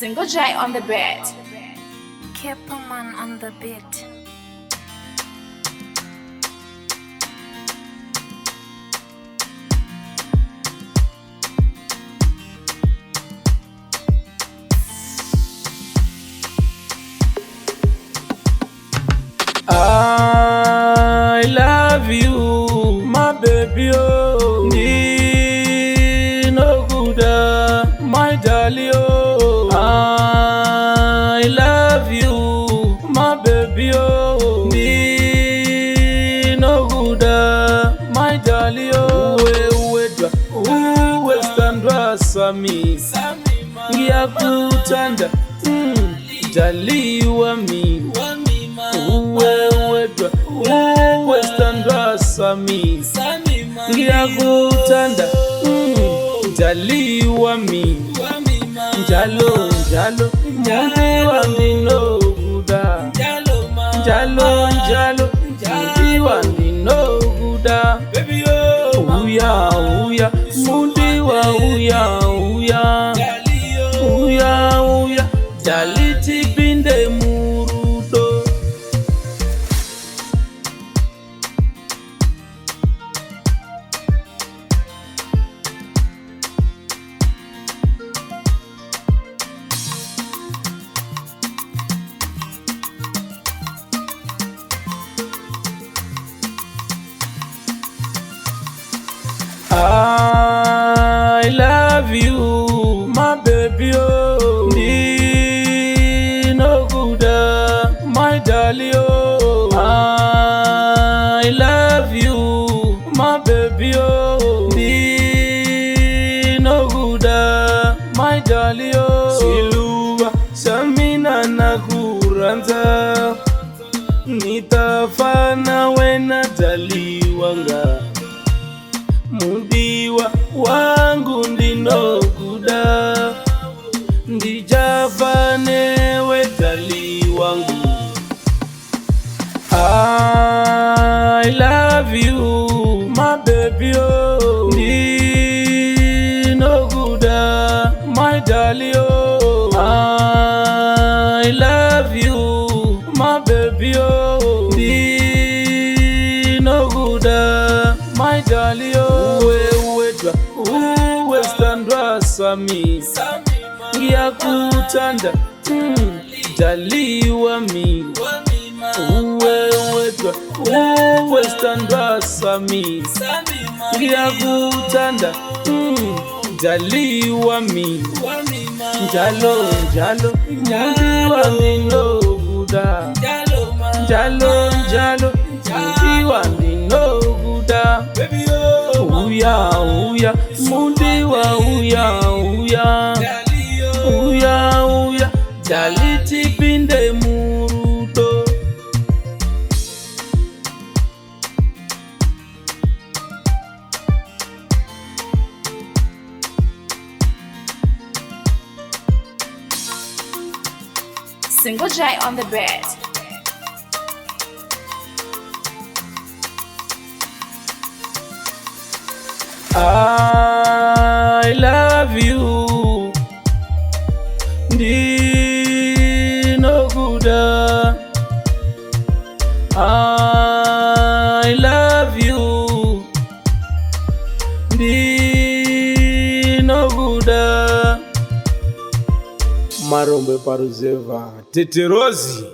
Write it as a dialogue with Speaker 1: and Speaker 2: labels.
Speaker 1: Single Jai on the beat.
Speaker 2: Kepaman on the beat.
Speaker 3: I love you, my baby, oh. Ni no good, my darling, oh. I love you, my baby, oh. Ni no good, my darling, oh. Uwe standwa sami ya kutanda jaliwa mi uwe standwa sami ya kutanda jaliwa mi njalo njaliwa ndino guda njalo njaliwa ndino guda uya mundiwa uya jaliti binde murudo. I love you, my baby, oh. Ni no good, my darling, oh. I love you, my baby, oh. Ni no good, my darling, oh. Siluwa samina na kuranza nitafana wena jaliwanga mudiwa wangu ndino guda ndijavane wedali wangu. I love you, my baby, oh. Ndino guda my darling, oh. I love you, my baby, oh. Ndino guda my darling, oh. Uwe standwa sami ya kutanda jaliwa mi uwe standwa sami ya kutanda jaliwa mi njalo njaliwa ndino guda njalo njaliwa ndino guda uya mundiwa uya jaliti binde murudo.
Speaker 1: Single Jai on the beat.
Speaker 3: I love you, ndino guda. I love you, ndino guda. Marombe Paruzeva Teterozi.